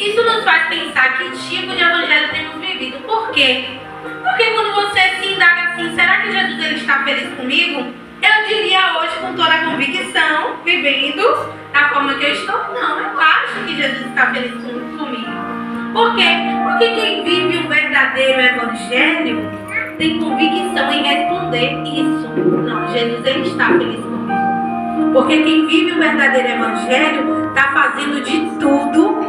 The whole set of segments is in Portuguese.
Isso nos faz pensar que tipo de evangelho temos vivido. Por quê? Porque quando você se indaga assim, será que Jesus ele está feliz comigo? Eu diria hoje com toda a convicção, vivendo da forma que eu estou, não, eu acho que Jesus está feliz comigo. Por quê? Porque quem vive o verdadeiro evangelho tem convicção em responder isso. Não, Jesus ele está feliz comigo. Porque quem vive o verdadeiro evangelho está fazendo de tudo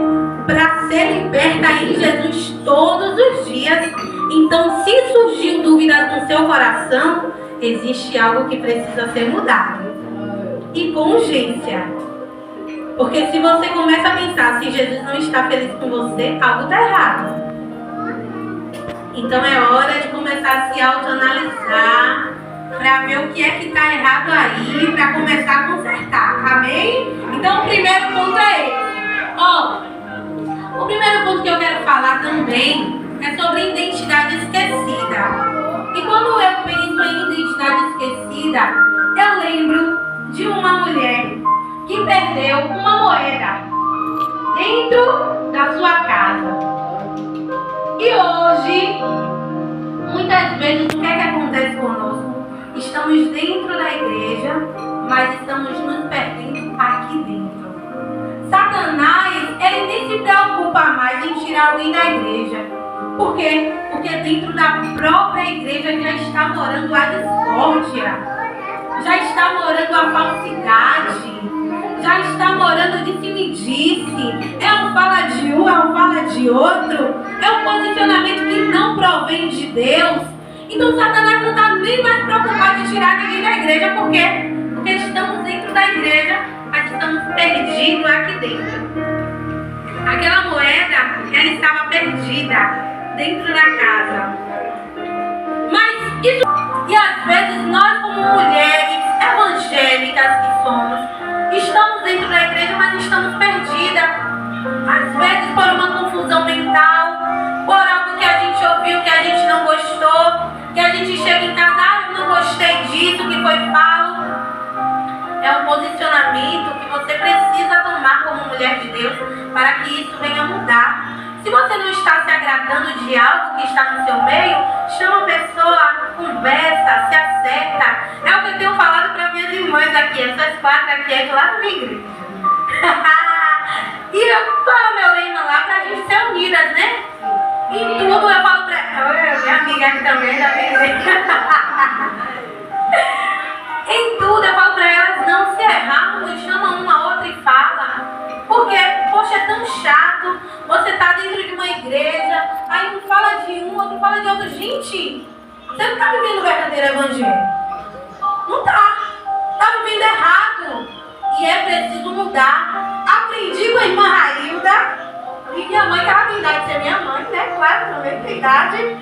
para ser liberta em Jesus todos os dias. Então, se surgiu dúvidas no seu coração, existe algo que precisa ser mudado. E com urgência. Porque se você começa a pensar, se Jesus não está feliz com você, algo está errado. Então é hora de começar a se autoanalisar, para ver o que é que está errado aí, para começar a consertar. Amém? Então o primeiro ponto é esse. O primeiro ponto que eu quero falar também é sobre identidade esquecida. E quando eu penso em identidade esquecida, eu lembro de uma mulher que perdeu uma moeda dentro da sua casa. E hoje, muitas vezes, o que é que acontece conosco? Estamos dentro da igreja, mas estamos nos perdendo aqui dentro. Satanás, ele nem se preocupa mais em tirar alguém da igreja. Por quê? Porque dentro da própria igreja já está morando a discórdia, já está morando a falsidade, já está morando disse-me-disse. É um fala de um, é um fala de outro, é um posicionamento que não provém de Deus. Então Satanás não está nem mais preocupado em tirar ninguém da igreja. Por quê? Porque estamos dentro da igreja, mas estamos perdidos aqui dentro. Aquela moeda, ela estava perdida dentro da casa. Mas isso, e às vezes nós como mulheres evangélicas que somos, estamos dentro da igreja, mas estamos perdidas. Às vezes por uma confusão mental, por algo que a gente ouviu, que a gente não gostou, que a gente chega em casa, eu não gostei disso que foi falado. É um posicionamento que você precisa tomar como mulher de Deus para que isso venha mudar. Se você não está se agradando de algo que está no seu meio, chama a pessoa, conversa, se acerta. É o que eu tenho falado para minhas irmãs aqui, essas quatro aqui, é lá na minha igreja. E qual é o meu lema lá? Para a gente ser unidas, né? Em tudo eu falo para ela, minha amiga aqui também da minha igreja. Em tudo eu falo para elas não se errarmos, chama uma outra e fala. Porque, poxa, é tão chato. Você tá dentro de uma igreja, aí um fala de um, outro fala de outro. Gente, você não tá vivendo o verdadeiro evangelho. Não tá. Tá vivendo errado. E é preciso mudar. Aprendi com a irmã Railda. E minha mãe, que ela tem idade de ser minha mãe, né? Claro, também tem idade.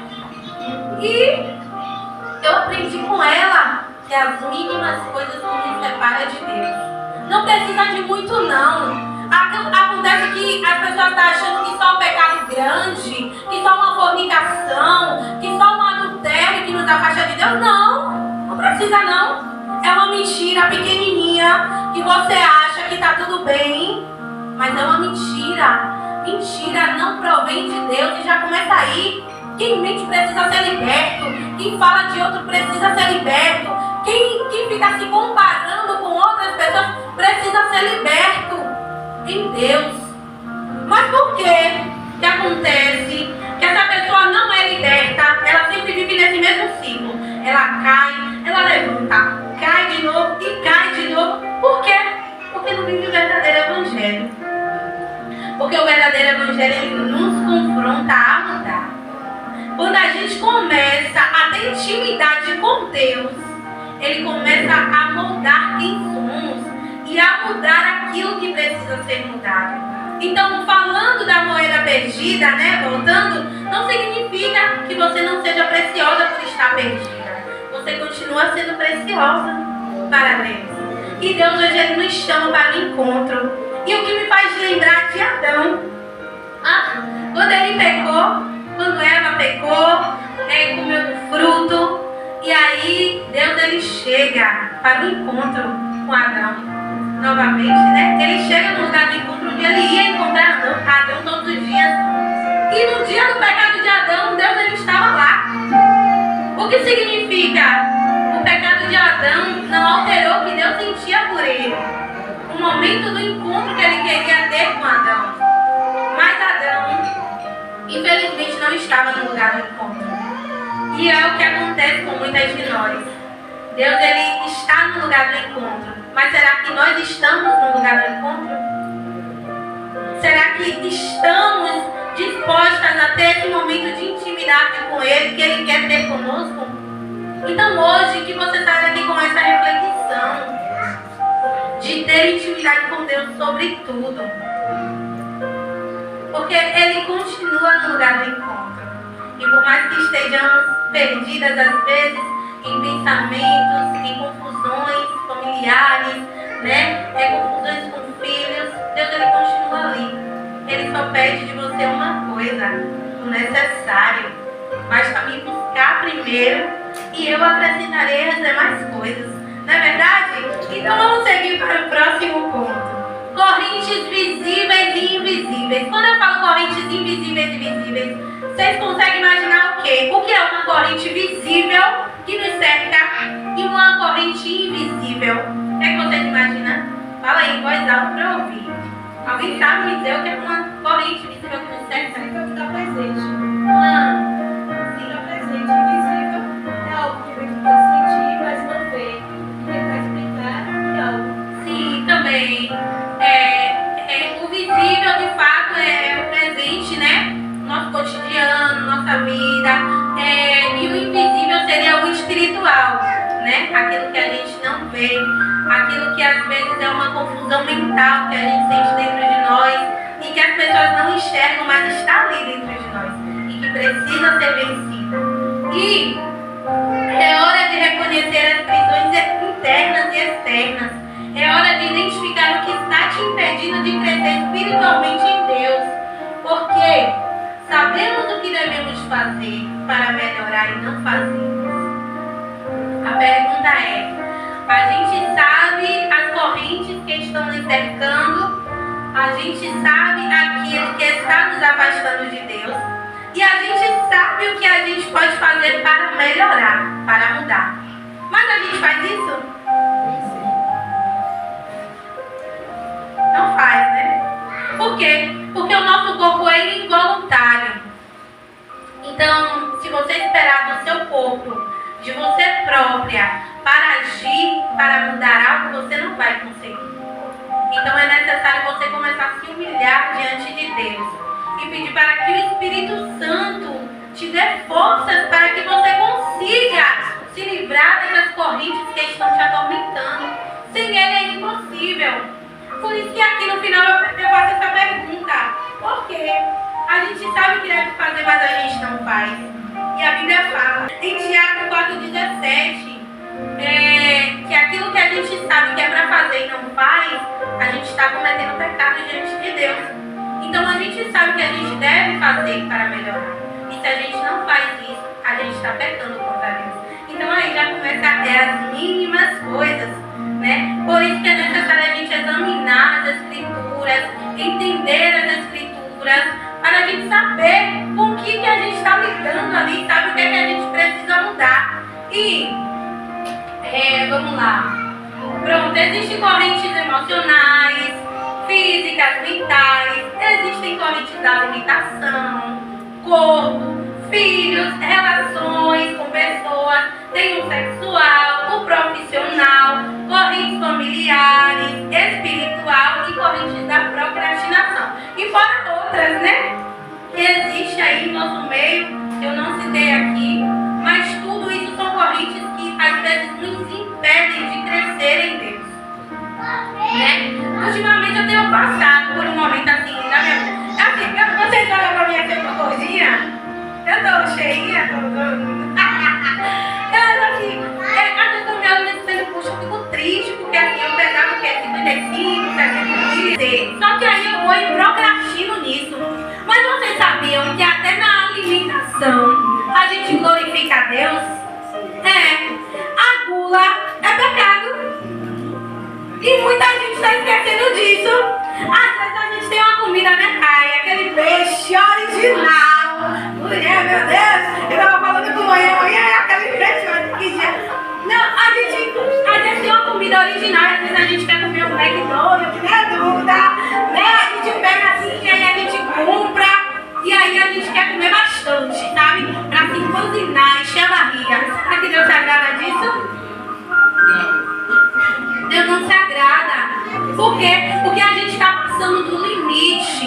E eu aprendi com ela que as mínimas coisas que nos separam de Deus. Não precisa de muito, não. Acontece que as pessoas estão achando que só um pecado grande, que só uma fornicação, que só um adultério que nos afasta de Deus. Não, não precisa não. É uma mentira pequenininha que você acha que está tudo bem, mas é uma mentira. Mentira não provém de Deus e já começa aí. Quem mente precisa ser liberto. Quem fala de outro precisa ser liberto. Quem fica se comparando com outras pessoas precisa ser liberto em Deus. Mas por que acontece que essa pessoa não é liberta? Ela sempre vive nesse mesmo ciclo. Ela cai, ela levanta, cai de novo e cai de novo. Por quê? Porque não vive o verdadeiro evangelho. Porque o verdadeiro evangelho, ele nos confronta a mudar. Quando a gente começa a ter intimidade com Deus, ele começa a moldar quem somos e a mudar aquilo que precisa ser mudado. Então, falando da moeda perdida, né, voltando, não significa que você não seja preciosa por estar perdida. Você continua sendo preciosa para Deus. E Deus hoje ele nos chama para o encontro. E o que me faz lembrar de Adão. Quando ele pecou, quando Eva pecou, comeu do fruto. E aí Deus ele chega para o encontro com Adão. Novamente, né? Ele chega no lugar do encontro onde ele ia encontrar Adão todos os dias. significa? O pecado de Adão não alterou o que Deus sentia por ele. O momento do encontro que ele queria ter com Adão. Mas Adão, infelizmente, não estava no lugar do encontro. E é o que acontece com muitas de nós. Deus, ele está no lugar do encontro. Mas será que nós estamos no lugar do encontro? Será que estamos dispostas a ter esse momento de intimidade com Ele, que Ele quer ter conosco? Então hoje, que você saia daqui com essa reflexão de ter intimidade com Deus sobre tudo. Porque Ele continua no lugar do encontro. E por mais que estejamos perdidas às vezes em pensamentos, em confusões familiares, confusões com filhos, Deus, ele continua ali. Ele só pede de você uma coisa, o necessário. Basta me buscar primeiro e eu acrescentarei as demais coisas. Não é verdade? Então vamos seguir para o próximo ponto. Correntes visíveis e invisíveis. Quando eu falo correntes invisíveis e visíveis, vocês conseguem imaginar o quê? O que é uma corrente visível que nos cerca e uma corrente invisível? O que é que vocês imaginam? Fala aí em voz alta para eu ouvir. Alguém sabe me dizer o que é uma corrente visível que nos cerca? Visível que está presente. Sim. Presente. Invisível é algo que a gente pode sentir, mas não vê. E tentar explicar que é algo. Sim, também. O visível, de fato, é o presente, nosso cotidiano, nossa vida. E o invisível seria o espiritual, aquilo que a gente não vê, aquilo que às vezes é uma confusão mental que a gente sente dentro de nós e que as pessoas não enxergam, mas está ali dentro de nós e que precisa ser vencida. E é hora de reconhecer as prisões internas e externas. É hora de identificar o que está te impedindo de crescer espiritualmente em Deus. Porque sabemos o que devemos fazer para melhorar e não fazemos. A pergunta é: a gente sabe as correntes que estão nos cercando, a gente sabe aquilo que está nos afastando de Deus, e a gente sabe o que a gente pode fazer para melhorar, para mudar. Mas a gente faz isso? Não faz, Por quê? Porque o nosso corpo é involuntário. Então, se você esperar do seu corpo, de você própria, para agir, para mudar algo, você não vai conseguir. Então é necessário você começar a se humilhar diante de Deus e pedir para que o Espírito Santo te dê forças para que você consiga se livrar dessas correntes que estão te atormentando. Sem Ele é impossível. Por isso que aqui no final eu faço essa pergunta. Por quê? A gente sabe o que deve fazer, mas a gente não faz. E a Bíblia fala em Tiago 4,17 que aquilo que a gente sabe que é para fazer e não faz, a gente está cometendo pecado diante de Deus. Então a gente sabe o que a gente deve fazer para melhorar. E se a gente não faz isso, a gente está pecando contra Deus. Então aí já começa as mínimas coisas, Por isso que é necessário a gente examinar as Escrituras, entender as Escrituras, para a gente saber com o que a gente está lidando ali, sabe o que a gente precisa mudar. E, vamos lá. Pronto, existem correntes emocionais, físicas, mentais, existem correntes da alimentação, corpo, filhos, relações com pessoas, tem o sexual, o profissional, correntes familiares, espiritual e correntes da procrastinação. E fora outras, que existe aí no nosso meio, que eu não citei aqui, mas tudo isso são correntes que às vezes nos impedem de crescer em Deus. Ultimamente eu tenho passado por um momento assim na minha vida. Assim, vocês olham pra mim assim, eu tô gordinha? Eu tô cheinha, às vezes eu me olho nesse espelho, puxa, eu fico triste, porque assim, eu pesava o quê? 55, 70. Só que aí eu vou e procrastino nisso. Mas vocês sabiam que até na alimentação a gente glorifica a Deus? A gula é pecado. E muita gente está esquecendo disso. Às vezes a gente tem uma bastante, sabe? Para se cozinhar, encher a barriga. Será que Deus se agrada disso? Deus não se agrada. Por quê? Porque a gente está passando do limite.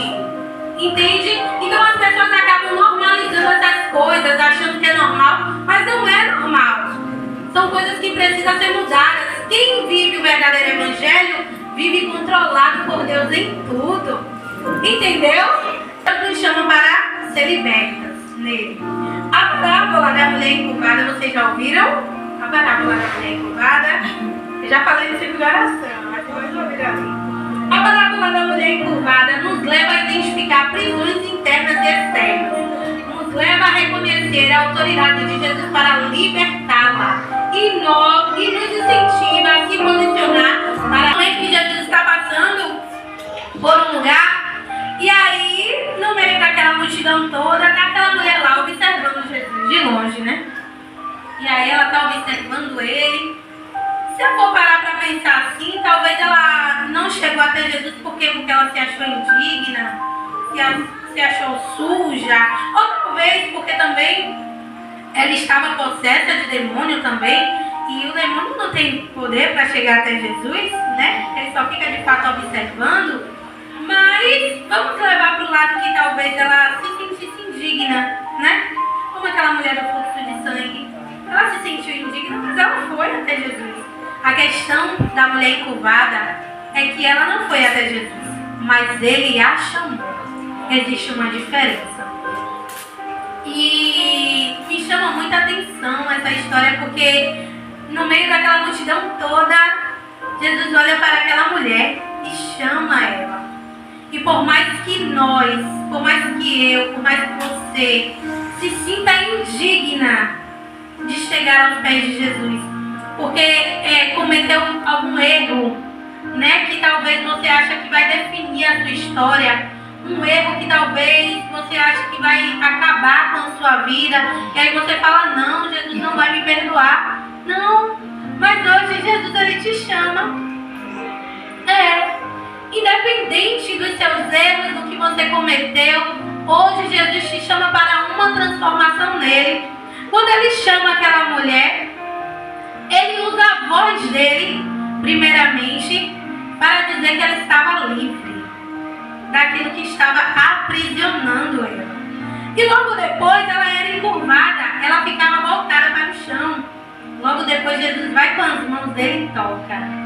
Entende? Então as pessoas acabam normalizando essas coisas, achando que é normal, mas não é normal. São coisas que precisam ser mudadas. Quem vive o verdadeiro evangelho vive controlado por Deus em tudo. Entendeu? Deus nos chama para ser libertas nele. A parábola da mulher encurvada, vocês já ouviram? A parábola da mulher encurvada. Eu já falei no ciclo de oração, mas vocês ouviram ali. A parábola da mulher encurvada nos leva a identificar prisões internas e externas. Nos leva a reconhecer a autoridade de Jesus para libertá-la. E nos incentiva a se posicionar para o momento que Jesus está passando por um lugar. E aí, no meio daquela multidão toda, está aquela mulher lá observando Jesus de longe, né? E aí ela está observando ele. Se eu for parar para pensar assim, talvez ela não chegou até Jesus porque ela se achou indigna, se achou suja, ou talvez porque também ela estava possessa de demônio também, e o demônio não tem poder para chegar até Jesus, né? Ele só fica de fato observando. Mas vamos levar para o lado que talvez ela se sentisse indigna, né? Como aquela mulher do fluxo de sangue. Ela se sentiu indigna, mas ela foi até Jesus. A questão da mulher encurvada é que ela não foi até Jesus, mas ele a chamou. Existe uma diferença. E me chama muita atenção essa história, porque no meio daquela multidão toda, Jesus olha para aquela mulher e chama ela. E por mais que nós, por mais que eu, por mais que você se sinta indigna de chegar aos pés de Jesus, porque cometeu algum erro, né, que talvez você acha que vai definir a sua história, um erro que talvez você acha que vai acabar com a sua vida, e aí você fala, não, Jesus não vai me perdoar. Não, mas hoje Jesus, ele te chama. Independente dos seus erros, do que você cometeu, hoje Jesus te chama para uma transformação nele. Quando ele chama aquela mulher, ele usa a voz dele, primeiramente, para dizer que ela estava livre daquilo que estava aprisionando ela. E logo depois ela era encurvada, ela ficava voltada para o chão. Logo depois Jesus vai com as mãos dele e toca.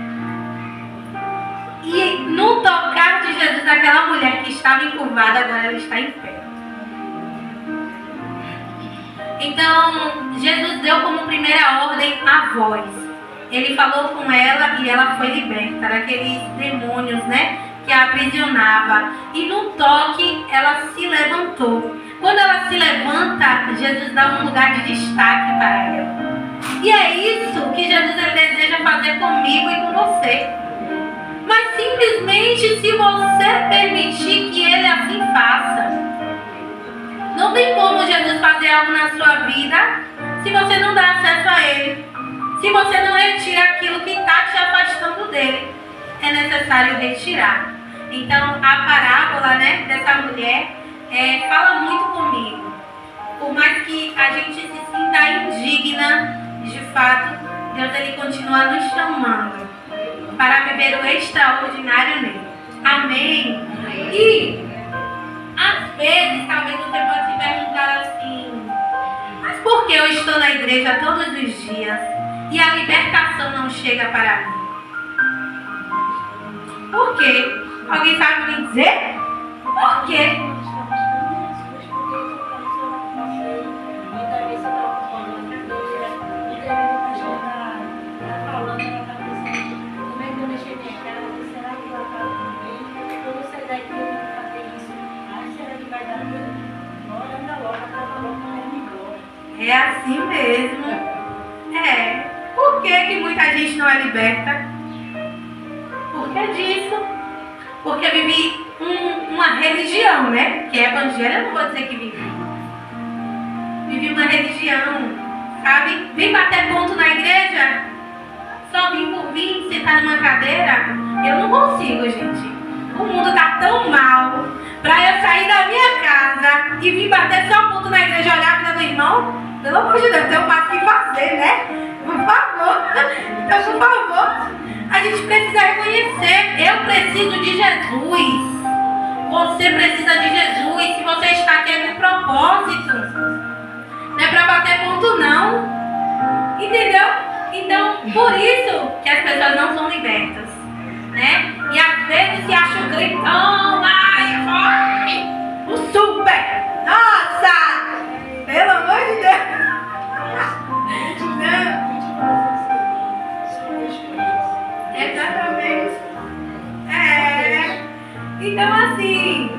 E no tocar de Jesus naquela mulher que estava encurvada, agora ela está em pé. Então, Jesus deu como primeira ordem a voz. Ele falou com ela e ela foi liberta daqueles demônios, né, que a aprisionava. E no toque, ela se levantou. Quando ela se levanta, Jesus dá um lugar de destaque para ela. E é isso que Jesus, ele deseja fazer comigo e com você. Mas simplesmente se você permitir que ele assim faça. Não tem como Jesus fazer algo na sua vida se você não dá acesso a ele. Se você não retira aquilo que está te afastando dele. É necessário retirar. Então a parábola, né, dessa mulher fala muito comigo. Por mais que a gente se sinta indigna, de fato, Deus, ele continua nos chamando para viver o extraordinário nele. Amém? E às vezes, talvez você possa se perguntar assim, mas por que eu estou na igreja todos os dias e a libertação não chega para mim? Por quê? Alguém sabe me dizer? Por quê? É assim mesmo. Por que muita gente não é liberta? Por que disso? Porque vive uma religião, né? Que é evangelho, eu não vou dizer que vive. Vive uma religião, sabe? Vem bater ponto na igreja, só vim por vir, sentar numa cadeira. Eu não consigo, gente. O mundo tá tão mal pra eu sair da minha casa e vir bater só ponto na igreja Pelo amor de Deus, tem mais o que fazer, né? Por favor. Então, por favor, a gente precisa reconhecer. Eu preciso de Jesus. Você precisa de Jesus. Se você está aqui é com propósito. Não é para bater ponto, não. Entendeu? Então, por isso que as pessoas não são libertas. Né? E às vezes se acha o gritão. Ai, o super. Nossa! Pelo amor de Deus. Exatamente. Então assim,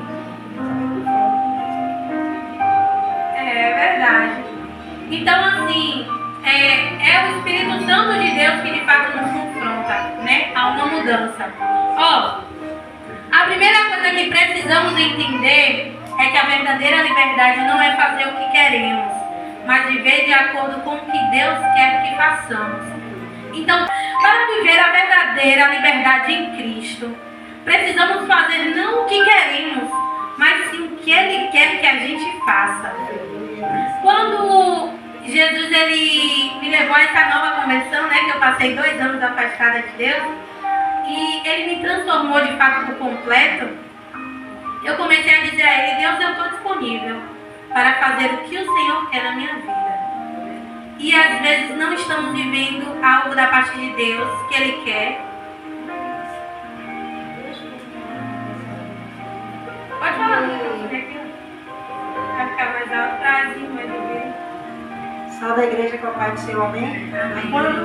é verdade. Então assim, é o Espírito Santo de Deus que de fato nos confronta, né, a uma mudança. Ó, a primeira coisa que precisamos entender é que a verdadeira liberdade não é fazer o que queremos, mas viver de acordo com o que Deus quer que façamos. Então, para viver a verdadeira liberdade em Cristo, precisamos fazer não o que queremos, mas sim o que Ele quer que a gente faça. Quando Jesus ele me levou a essa nova conversão, né, que eu passei 2 anos afastada de Deus, e Ele me transformou de fato por completo, eu comecei a dizer a Ele: Deus, eu estou disponível para fazer o que o Senhor quer na minha vida. E às vezes não estamos vivendo algo da parte de Deus que Ele quer. Pode falar, vai ficar mais alto, trazinho, mais ouvido. Sal da igreja com o Pai do Senhor, amém? Quando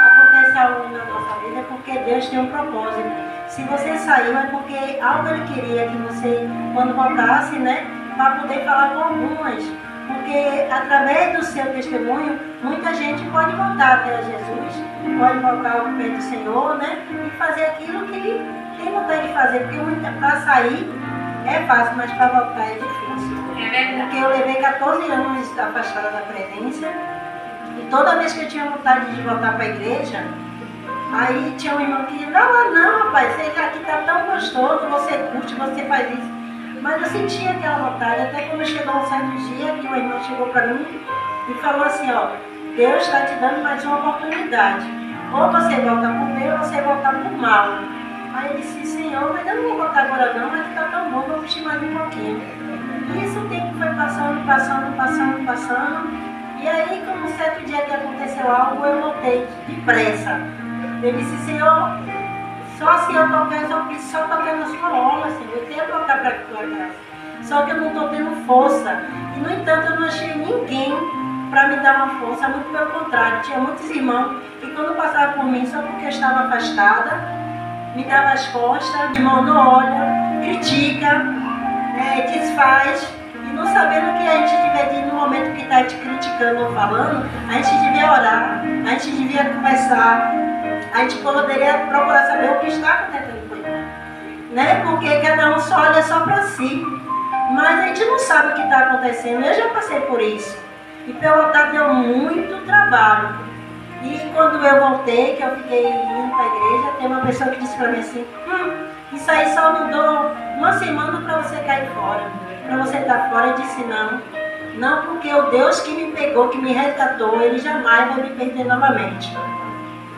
acontece algo na nossa vida é porque Deus tem um propósito. Se você saiu é porque algo Ele queria que você, quando voltasse, né, para poder falar com algumas. Porque através do seu testemunho, muita gente pode voltar até Jesus, pode voltar ao pé do Senhor, né, e fazer aquilo que tem vontade de fazer. Porque para sair é fácil, mas para voltar é difícil. Porque eu levei 14 anos afastada da presença, e toda vez que eu tinha vontade de voltar para a igreja, aí tinha um irmão que dizia: não, rapaz, você aqui está tão gostoso, você curte, você faz isso. Mas eu sentia aquela vontade, até quando chegou um certo dia que o irmão chegou para mim e falou assim: ó, Deus está te dando mais uma oportunidade. Ou você volta por bem ou você volta por mal. Aí eu disse: Senhor, mas eu não vou voltar agora não, mas está tão bom, vou vestir mais um pouquinho. E isso o tempo foi passando. E aí, como um certo dia que aconteceu algo, eu voltei depressa. Eu disse: Senhor, só se eu tocar, eu preciso só tocar na sua obra, Senhor. Eu tenho que tocar para a tua graça. Só que eu não estou tendo força. E, no entanto, eu não achei ninguém para me dar uma força. Muito pelo contrário, tinha muitos irmãos que, quando passavam por mim, só porque eu estava afastada, me dava as costas, irmão não olha, critica, desfaz. E não sabendo que a gente devia, no momento que está te criticando ou falando, a gente devia orar, a gente devia conversar. A gente poderia procurar saber o que está acontecendo com ele, né? Porque cada um só olha só para si, mas a gente não sabe o que está acontecendo. Eu já passei por isso, e pelo outro deu muito trabalho. E quando eu voltei, que eu fiquei indo para a igreja, tem uma pessoa que disse para mim assim: isso aí só mudou uma semana para você cair fora, para você estar fora. Eu disse: não, porque o Deus que me pegou, que me resgatou, Ele jamais vai me perder novamente.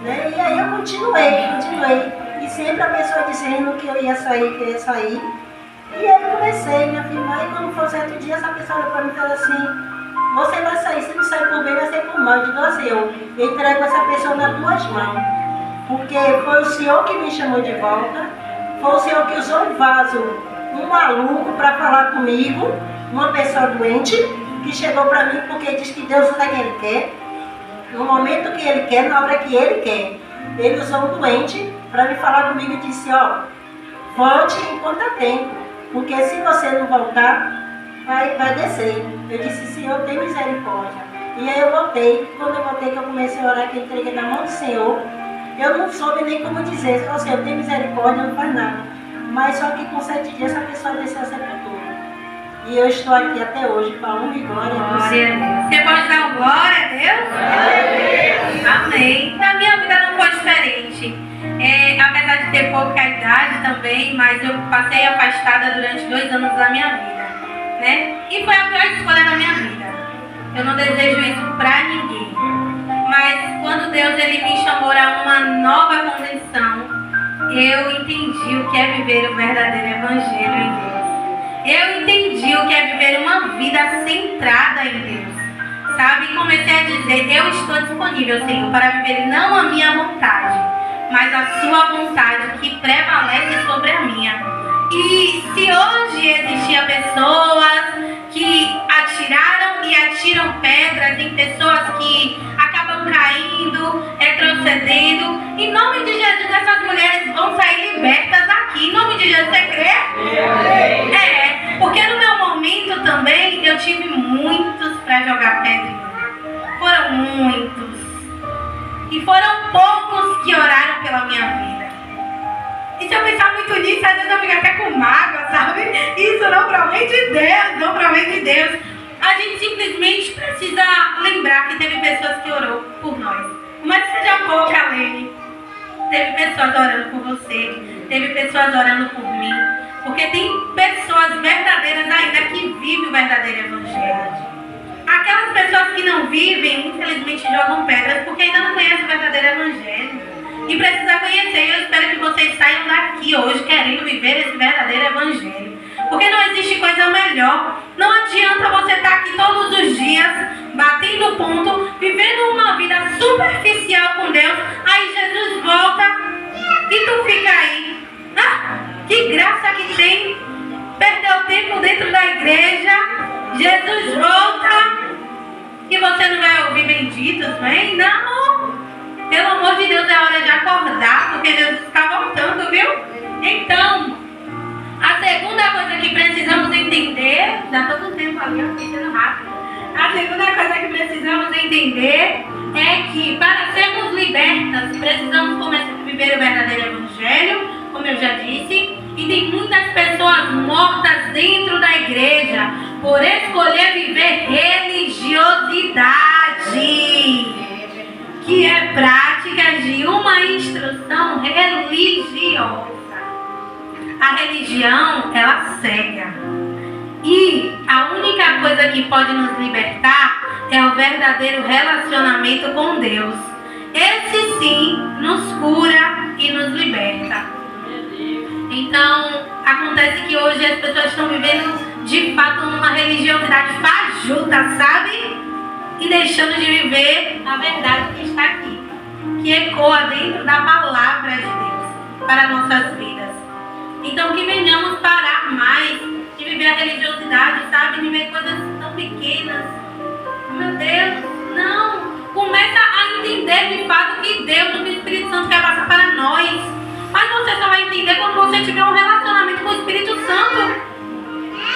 Né? E aí eu continuei. E sempre a pessoa dizendo que eu ia sair. E aí eu comecei, minha filha. E quando foi um certo dia, essa pessoa olhou para mim e falou assim: você vai sair, se não sair por bem, vai sair por mal. Eu digo assim: eu entrego essa pessoa nas tuas mãos. Porque foi o Senhor que me chamou de volta. Foi o Senhor que usou um vaso, um maluco, para falar comigo. Uma pessoa doente, que chegou para mim porque diz que Deus usa quem Ele quer. No momento que Ele quer, na hora que Ele quer. Ele usou um doente para me falar comigo e disse: ó, volte enquanto há tempo, porque se você não voltar, vai descer. Eu disse: Senhor, tem misericórdia. E aí eu voltei. Quando eu voltei, que eu comecei a orar, que eu entreguei na mão do Senhor, eu não soube nem como dizer: ó Senhor, tem misericórdia, não faz nada. Mas só que com 7 dias essa pessoa desceu a sepultura. E eu estou aqui até hoje para honra e glória do Senhor. Você pode dar um glória a Deus? Amém. Na minha vida não foi diferente. Apesar de ter pouca idade também, mas eu passei afastada durante 2 anos da minha vida, né? E foi a pior escolha da minha vida. Eu não desejo isso para ninguém. Mas quando Deus ele me chamou a uma nova condição, eu entendi o que é viver o verdadeiro evangelho em Deus. Eu entendi o que é viver uma vida centrada em Deus. Sabe? E comecei a dizer, eu estou disponível, Senhor, para viver não a minha vontade, mas a sua vontade que prevalece sobre a minha. E se hoje existiam pessoas que atiraram e atiram pedras em pessoas que acabam caindo, retrocedendo, em nome de Jesus essas mulheres vão sair libertas aqui. Em nome de Jesus, você crê? Porque no meu momento também eu tive muitos para jogar pedra. Foram muitos. E foram poucos que oraram pela minha vida. E se eu pensar muito nisso, às vezes eu fico até com mágoa, sabe? Isso não provém de Deus, não provém de Deus. A gente simplesmente precisa lembrar que teve pessoas que orou por nós. Mas seja pouca, Lene. Teve pessoas orando por você, teve pessoas orando por mim. Porque tem pessoas verdadeiras ainda que vivem o verdadeiro evangelho. Aquelas pessoas que não vivem, infelizmente jogam pedras porque ainda não conhecem o verdadeiro evangelho. E precisa conhecer. Eu espero que vocês saiam daqui hoje querendo viver esse verdadeiro evangelho. Porque não existe coisa melhor. Não adianta você estar aqui todos os dias, batendo ponto, vivendo uma vida superficial com Deus. Aí Jesus volta e tu fica aí. Que graça que tem. Perdeu tempo dentro da igreja. Jesus volta e você não vai ouvir benditos, vem? Não. Pelo amor de Deus, é hora de acordar, porque Jesus está voltando, viu? Então, a segunda coisa que precisamos entender, já estou com o tempo ali, eu fiquei sendo rápido. A segunda coisa que precisamos entender é que para sermos libertas, precisamos começar a viver o verdadeiro evangelho, como eu já disse, e tem muitas pessoas mortas dentro da igreja por escolher viver religiosidade, que é prática de uma instrução religiosa. A religião, ela cega. E a única coisa que pode nos libertar é o verdadeiro relacionamento com Deus. Esse sim nos cura e nos liberta. Então, acontece que hoje as pessoas estão vivendo de fato uma religiosidade fajuta, sabe? E deixando de viver a verdade que está aqui, que ecoa dentro da palavra de Deus para nossas vidas. Então que venhamos parar mais de viver a religiosidade, sabe? De ver coisas tão pequenas. Meu Deus, não! Começa a entender de fato que Deus, o Espírito Santo quer passar para nós. Mas você só vai entender quando você tiver um relacionamento com o Espírito Santo.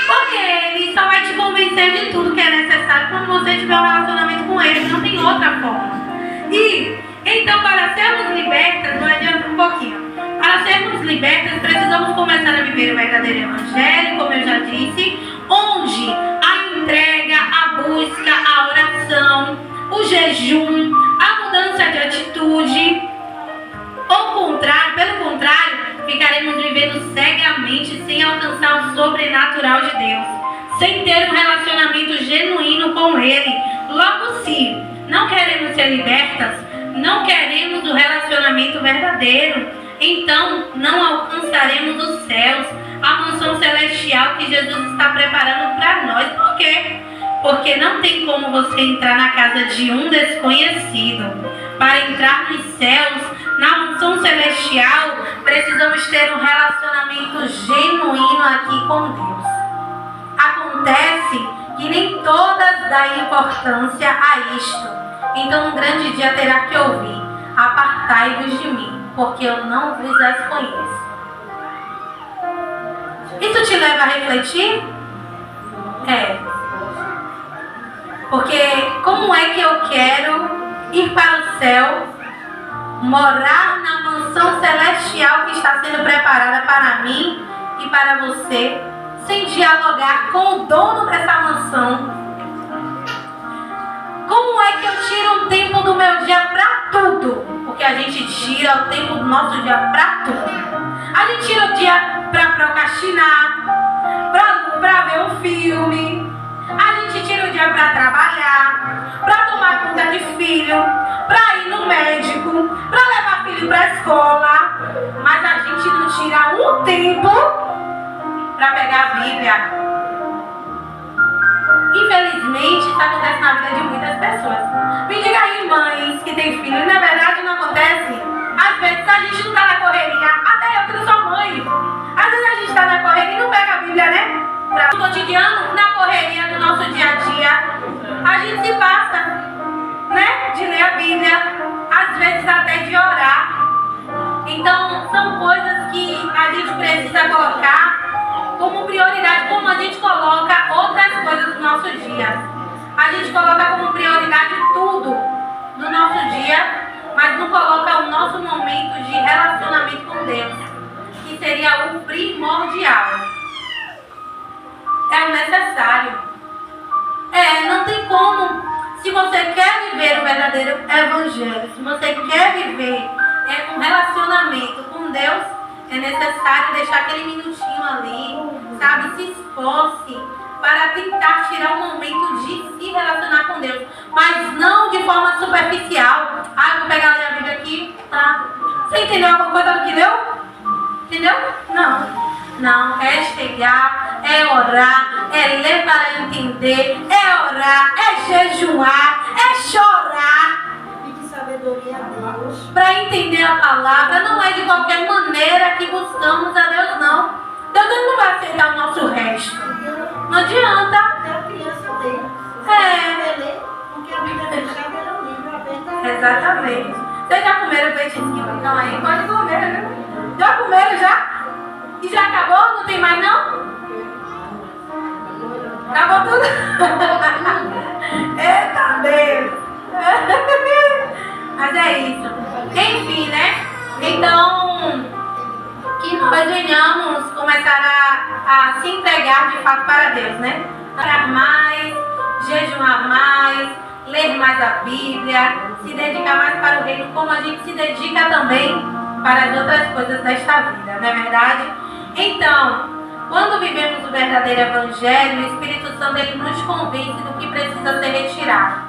Porque Ele só vai te convencer de tudo que é necessário quando você tiver um relacionamento com Ele. Não tem outra forma. E, então, para sermos libertas, não adianta um pouquinho. Para sermos libertas, precisamos começar a viver o verdadeiro evangelho, como eu já disse, onde a entrega, a busca, a oração, o jejum, a mudança de atitude, pelo contrário, ficaremos vivendo cegamente sem alcançar o sobrenatural de Deus, sem ter um relacionamento genuíno com Ele. Logo, se não queremos ser libertas, não queremos o relacionamento verdadeiro, então não alcançaremos os céus, a mansão celestial que Jesus está preparando para nós. Por quê? Porque não tem como você entrar na casa de um desconhecido. Para entrar nos céus, na mansão celestial, precisamos ter um relacionamento genuíno aqui com Deus. Acontece que nem todas dão importância a isto. Então um grande dia terá que ouvir: apartai-vos de mim, porque eu não vos as conheço. Isso te leva a refletir? Porque como é que eu quero ir para o céu, morar na mansão celestial que está sendo preparada para mim e para você, sem dialogar com o dono dessa mansão? Como é que eu tiro um tempo do meu dia para tudo? Porque a gente tira o tempo do nosso dia para tudo. A gente tira o dia para procrastinar, para ver um filme. A gente tira o dia para para trabalhar, para tomar conta de filho, para ir no médico, para levar filho para a escola. Mas a gente não tira um tempo para pegar a Bíblia. Infelizmente, isso acontece na vida de muitas pessoas. Me diga aí, mães que têm filhos, na verdade não acontece. Às vezes a gente não está na correria, até eu que não sou mãe. Às vezes a gente está na correria e não pega a Bíblia, né? Para o cotidiano, na correria do nosso dia a dia, a gente se passa, né? De ler a Bíblia, às vezes até de orar. Então, são coisas que a gente precisa colocar como prioridade, como a gente coloca outras coisas no nosso dia. A gente coloca como prioridade tudo no nosso dia, mas não coloca o nosso momento de relacionamento com Deus, que seria o primordial. É o necessário. Não tem como. Se você quer viver o verdadeiro evangelho, se você quer viver um relacionamento com Deus, é necessário deixar aquele minutinho ali, sabe? Se esforce para tentar tirar um momento de se relacionar com Deus. Mas não de forma superficial. Eu vou pegar a Bíblia aqui, tá? Você entendeu alguma coisa do que leu? Entendeu? Não. É chegar, é orar, é ler para entender, é orar, é jejuar, é chorar. Sabedoria a Deus. Para entender a palavra, não é de qualquer maneira que buscamos a Deus, não. Deus não vai aceitar o nosso resto. Não adianta. Até a criança dele. Porque a Bíblia fechada era um livro aberto. Exatamente. Vocês já comeram peixinhos que ficam aí? Pode comer, né? Já comeram já? E já acabou? Não tem mais não? Acabou tudo? Eita Deus! Mas é isso. Enfim, né? Então, que nós venhamos começar a se entregar de fato para Deus, né? Orar mais, jejuar mais, ler mais a Bíblia, se dedicar mais para o reino, como a gente se dedica também para as outras coisas desta vida, não é verdade? Então, quando vivemos o verdadeiro evangelho, o Espírito Santo ele nos convence do que precisa ser retirado.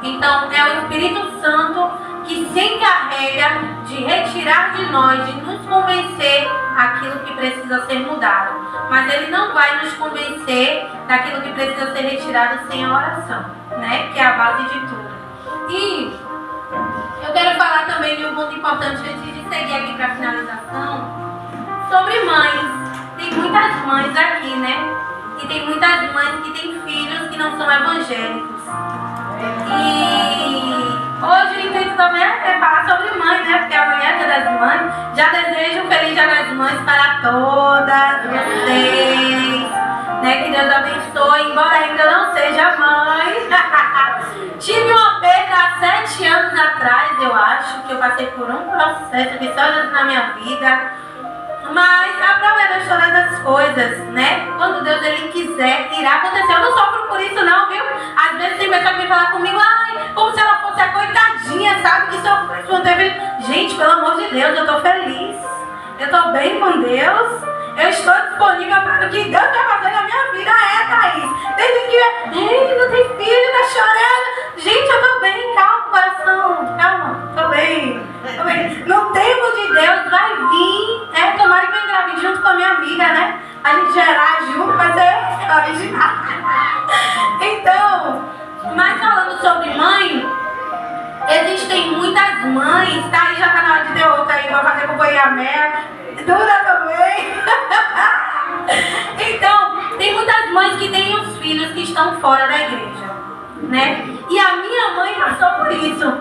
Então, é o Espírito Santo que se encarrega de retirar de nós, de nos convencer aquilo que precisa ser mudado. Mas ele não vai nos convencer daquilo que precisa ser retirado sem a oração, né? Que é a base de tudo. E eu quero falar também de um ponto importante antes de seguir aqui para a finalização, sobre mães. Tem muitas mães aqui, né? E tem muitas mães que têm filhos que não são evangélicos. E hoje o intuito também é falar sobre mãe, né? Porque amanhã é Dia das Mães. Já desejo um feliz Dia das Mães para todas vocês, né? Que Deus abençoe, embora ainda não seja mãe. Tive uma perda há 7 anos atrás, eu acho, que eu passei por um processo de só na minha vida. Mas a prova é de todas as coisas, né? Quando Deus ele quiser, irá acontecer. Eu não sofro por isso não, viu? Às vezes tem pessoa que vem falar comigo, como se ela fosse a coitadinha, sabe? Que sofre quando teve... Gente, pelo amor de Deus, eu tô feliz. Eu tô bem com Deus. Eu estou disponível para o que Deus vai fazer na minha vida, Thaís. Desde que não tem filho, tá chorando. Gente, eu tô bem, calma, coração. Calma, tô bem. No tempo de Deus vai vir. Tomara que eu engravide junto com a minha amiga, né? A gente gerar junto, vai ser original. Então, mas falando sobre mãe, existem muitas mães, tá? Aí já tá na hora de ter outra aí pra fazer companhia a Mel. Dura também. Então, tem muitas mães que têm os filhos que estão fora da igreja, né? E a minha mãe passou por isso.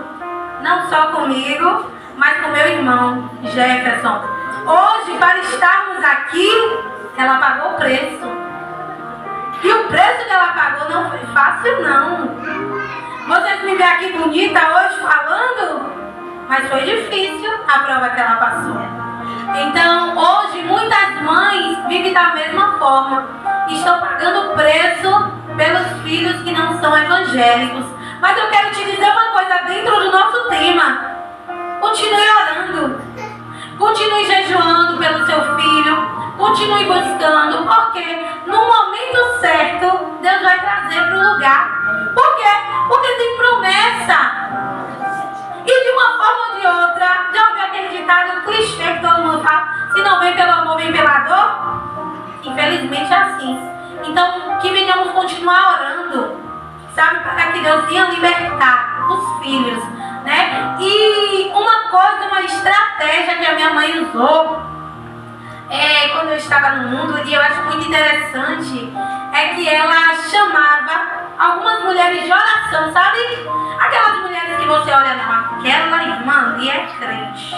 Não só comigo, mas com meu irmão, Jefferson. Hoje, para estarmos aqui, ela pagou o preço. E o preço que ela pagou não foi fácil, não. Vocês me veem aqui bonita hoje falando, mas foi difícil a prova que ela passou. Então, hoje, muitas mães vivem da mesma forma. Estão pagando preço pelos filhos que não são evangélicos. Mas eu quero te dizer uma coisa dentro do nosso tema. Continue orando. Continue jejuando pelo seu filho. Continue buscando. Porque no momento certo, Deus vai trazer para o lugar. sabe, para que Deus venha libertar os filhos, né? E uma estratégia que a minha mãe usou quando eu estava no mundo, e eu acho muito interessante, é que ela chamava algumas mulheres de oração, sabe? Aquelas mulheres que você olha, não, aquela irmã ali é crente.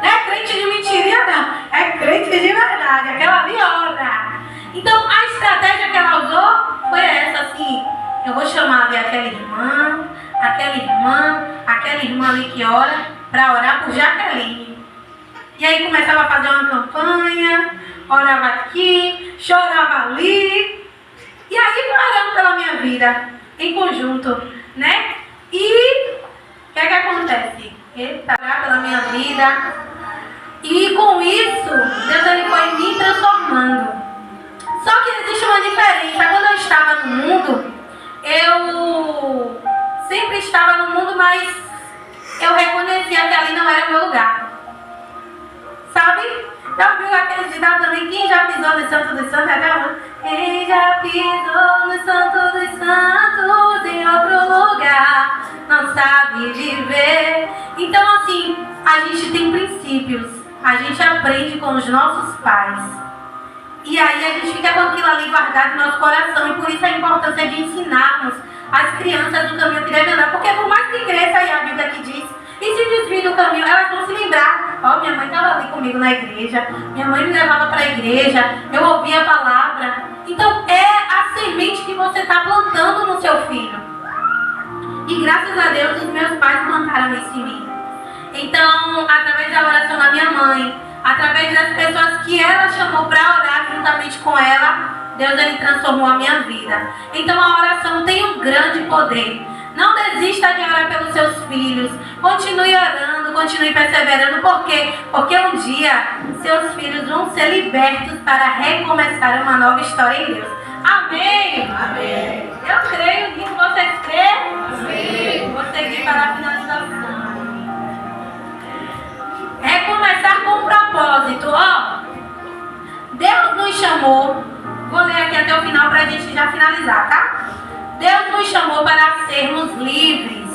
Não é crente de mentirinha, não. É crente de verdade. Aquela ali ora. Então, a estratégia que ela usou foi essa, assim. Eu vou chamar ali aquela irmã ali que ora, para orar por Jaqueline. E aí começava a fazer uma campanha, orava aqui, chorava ali. E aí orando pela minha vida, em conjunto, né? E o que é que acontece? Eita, orar pela minha vida. E com isso, Deus ele foi me transformando. Só que existe uma diferença. Quando eu estava no mundo, eu sempre estava no mundo, mas eu reconhecia que ali não era o meu lugar. Sabe? Já viu aquele ditado também? Quem já pisou no Santo dos Santos? Quem já pisou no Santo dos Santos em outro lugar não sabe viver. Então, assim, a gente tem princípios. A gente aprende com os nossos pais. E aí a gente fica com aquilo ali guardado no nosso coração. E por isso a importância de ensinarmos as crianças do caminho que devem andar. Porque por mais que cresça, aí a Bíblia que diz, e se desvie do caminho, elas vão se lembrar. Ó, minha mãe estava ali comigo na igreja. Minha mãe me levava para a igreja. Eu ouvia a palavra. Então é a semente que você está plantando no seu filho. E graças a Deus os meus pais plantaram isso em mim. Então, através da oração da minha mãe, através das pessoas que ela chamou para orar juntamente com ela, Deus ele transformou a minha vida. Então a oração tem um grande poder. Não desista de orar pelos seus filhos. Continue orando, continue perseverando. Por quê? Porque um dia seus filhos vão ser libertos para recomeçar uma nova história em Deus. Amém? Amém. Eu creio nisso. Vocês creem? Amém. Vou seguir para a finalização. Recomeçar com um propósito. Ó, Deus nos chamou. Vou ler aqui até o final para a gente já finalizar, tá? Deus nos chamou para sermos livres,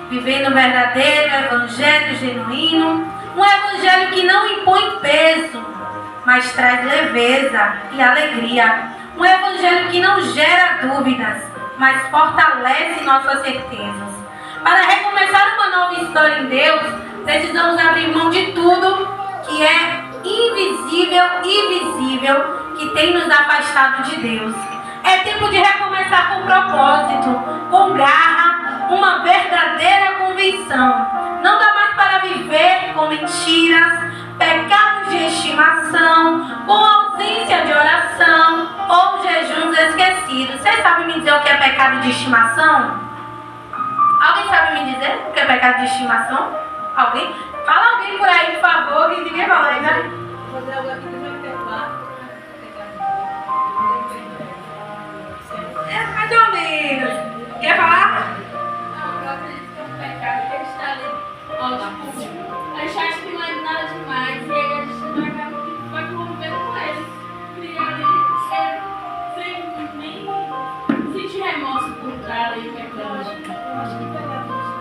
vivendo um verdadeiro evangelho genuíno, um evangelho que não impõe peso, mas traz leveza e alegria, um evangelho que não gera dúvidas, mas fortalece nossas certezas. Para recomeçar uma nova história em Deus, precisamos abrir mão de tudo que é invisível e visível, que tem nos afastado de Deus. É tempo de recomeçar com propósito, com garra, uma verdadeira convicção. Não dá mais para viver com mentiras, pecados de estimação, com ausência de oração ou jejuns esquecidos. Vocês sabem me dizer o que é pecado de estimação? Alguém sabe me dizer o que é pecado de estimação? Alguém? Fala alguém por aí, por favor, que ninguém fala ainda. Fazer algo aqui que vai perdoar. É mais ou menos. Quer falar? Não, eu acredito que é um pecado que a gente está ali. Ó, tipo, a gente acha que não é nada demais. E aí a gente vai conviver com eles. E ali, sem nem sentir remorso por estar ali pecando. Acho que pegar a gente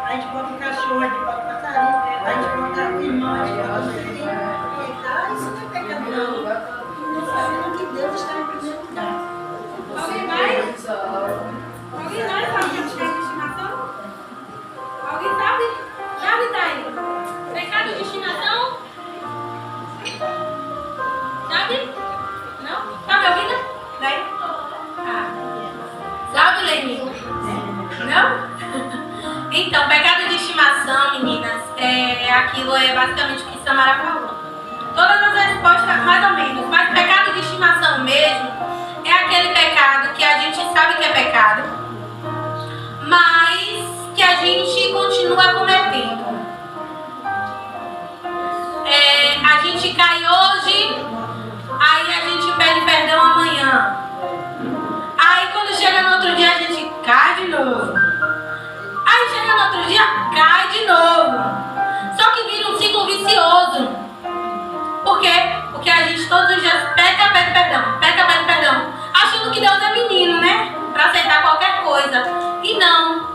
a gente bota um cachorro, a gente bota um passarinho, a gente bota um irmão, a gente bota um filhinho. Eita, isso não é pecado não. Não sabendo que Deus está em primeiro lugar. Alguém mais? Alguém mais sabe o que é pecado de estimação? Alguém sabe? Sabe, Thaís? Pecado de estimação? Sabe? Não? Tá me ouvindo? Daí? Sabe, Leni? Não? Então, pecado de estimação, meninas, aquilo é basicamente o que Samara falou. Todas as respostas, mais ou menos, mas pecado de estimação mesmo é aquele pecado que a gente sabe que é pecado, mas que a gente continua cometendo. A gente cai hoje, aí a gente pede perdão amanhã. Aí quando chega no outro dia a gente cai de novo. Aí chega no outro dia, cai de todos os dias peca, pede perdão, achando que Deus é menino, né? Para aceitar qualquer coisa. E não.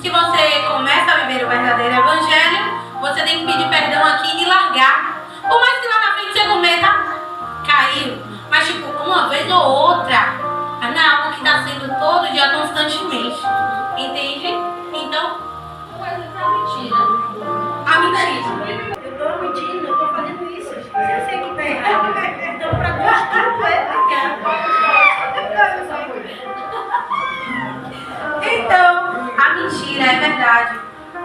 Se você começa a viver o verdadeiro evangelho, você tem que pedir perdão aqui e largar. Por mais que lá na frente você cometa, caiu. Mas tipo, uma vez ou outra, não é algo que está sendo todo dia, constantemente. Entende? Então, Mas é a mentira. a mentira. Eu estou mentindo, eu estou fazendo isso. Se eu sei que está errado, então para Deus tudo é pecado. Então, a mentira é verdade.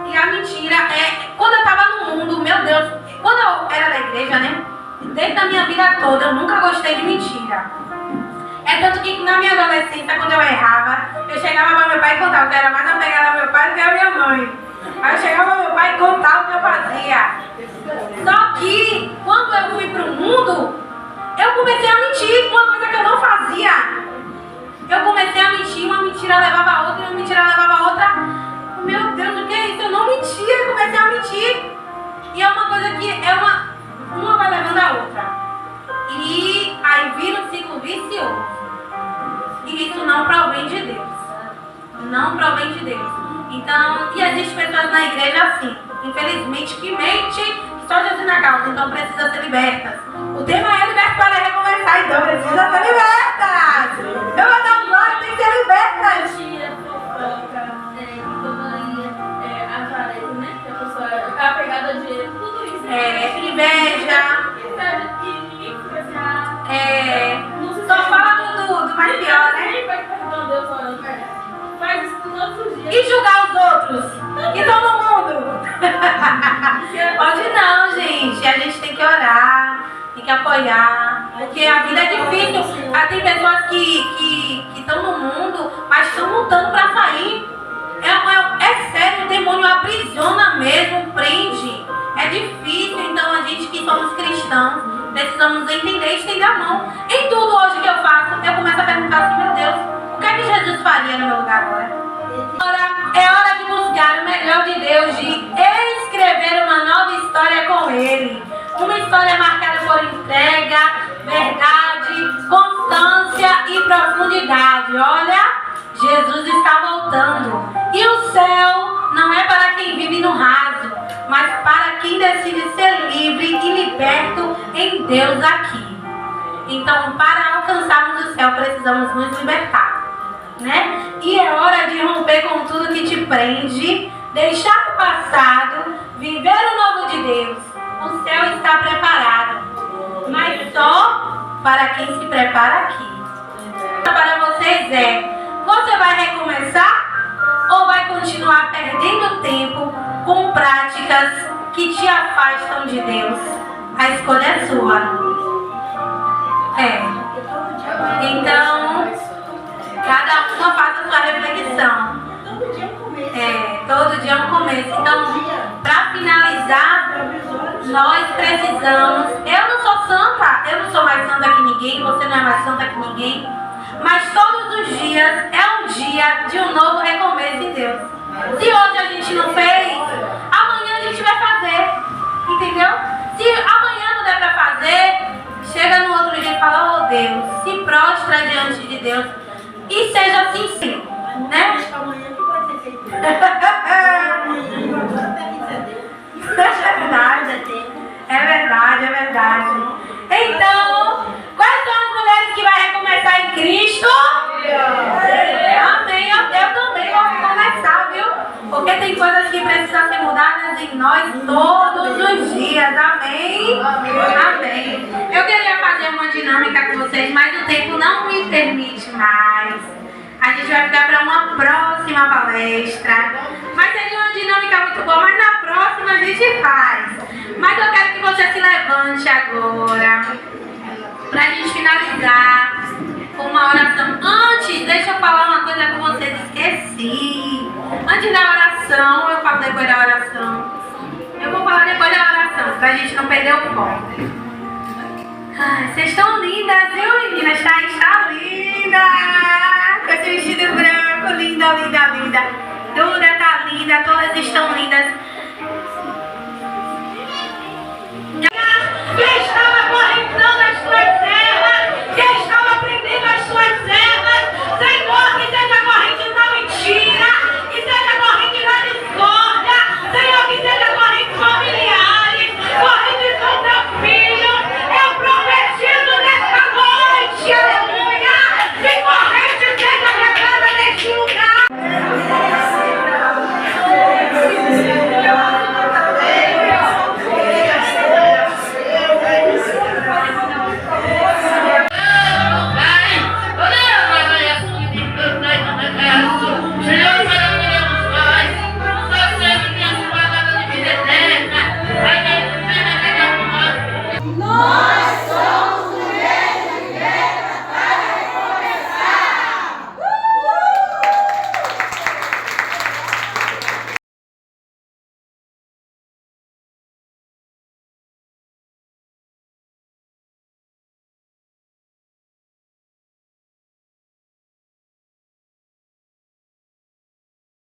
E a mentira é... Quando eu estava no mundo, meu Deus, quando eu era da igreja, né? Desde a minha vida toda, eu nunca gostei de mentira. É tanto que na minha adolescência, quando eu errava, eu chegava para meu pai e contava. Eu era mais apegada ao meu pai do que à minha mãe. Aí eu chegava para meu pai e contava o que eu fazia. Só que, quando eu fui pro mundo, eu comecei a mentir, uma coisa que eu não fazia. Eu comecei a mentir, uma mentira levava a outra, uma mentira levava a outra. Meu Deus, o que é isso? Eu não mentia, eu comecei a mentir. E é uma coisa que é uma vai levando a outra. E aí vira um ciclo vicioso. E isso não provém de Deus. Não provém de Deus. Então, e existem pessoas na igreja assim, infelizmente, que mente, que só Jesus na causa, então precisa ser libertas. O tema é libertas para recomeçar, então precisa ser libertas. Eu vou dar um glória, tem que ser libertas. Mentira, fofoca, mitomania, avareza, né? Que a pessoa é apegada a dinheiro, tudo isso. Inveja. E ninguém fica assim, não se Só sente- fala do mais pior, né? Ninguém vai perdoar Deus orando. Faz isso todos os dias. E julgar os outros, que estão no mundo. Pode não, gente. A gente tem que orar, tem que apoiar. Porque a vida é difícil. Tem pessoas que estão no mundo, mas estão lutando para sair. É sério, o demônio aprisiona mesmo, prende. É difícil, então a gente que somos cristãos, precisamos entender e estender a mão. Em tudo hoje que eu faço, eu começo a perguntar assim, meu Deus, o que é que Jesus faria no meu lugar agora? É hora de buscar o melhor de Deus, de escrever uma nova história com Ele. Uma história marcada por entrega, verdade, constância e profundidade. Olha, Jesus está voltando. E o céu não é para quem vive no raso, mas para quem decide ser livre e liberto em Deus aqui. Então, para alcançarmos o céu, precisamos nos libertar. Né? E é hora de romper com tudo que te prende, deixar o passado, viver o novo de Deus. O céu está preparado, mas só para quem se prepara aqui. Para vocês você vai recomeçar ou vai continuar perdendo tempo com práticas que te afastam de Deus? A escolha é sua. Então, cada uma faça a sua reflexão. Todo dia é um começo. Todo dia é um começo. Então, para finalizar, nós precisamos... Eu não sou santa, eu não sou mais santa que ninguém, você não é mais santa que ninguém. Mas todos os dias é um dia de um novo recomeço em Deus. Se hoje a gente não fez, amanhã a gente vai fazer. Entendeu? Se amanhã não der para fazer, chega no outro dia e fala, oh Deus, se prostra diante de Deus. E seja sincero, né? Acho que amanhã que pode ser feito. É verdade, é verdade. Então, quais são as mulheres que vai recomeçar em Cristo? Amém. Eu também vou recomeçar, viu? Porque tem coisas que precisam ser mudadas em nós todos os dias. Amém? Amém. Eu queria fazer uma dinâmica com vocês, mas o tempo não me permite mais. A gente vai ficar para uma próxima palestra. Mas seria uma dinâmica muito boa, mas na próxima a gente faz. Mas eu quero que você se levante agora, para a gente finalizar com uma oração. Antes, deixa eu falar uma coisa com vocês, esqueci. Antes da oração, eu falo depois da oração. Eu vou falar depois da oração, para a gente não perder o foco. Vocês estão lindas, viu, meninas? Está linda! Com esse vestido branco, linda, linda, linda. Duda tá linda, todas estão lindas.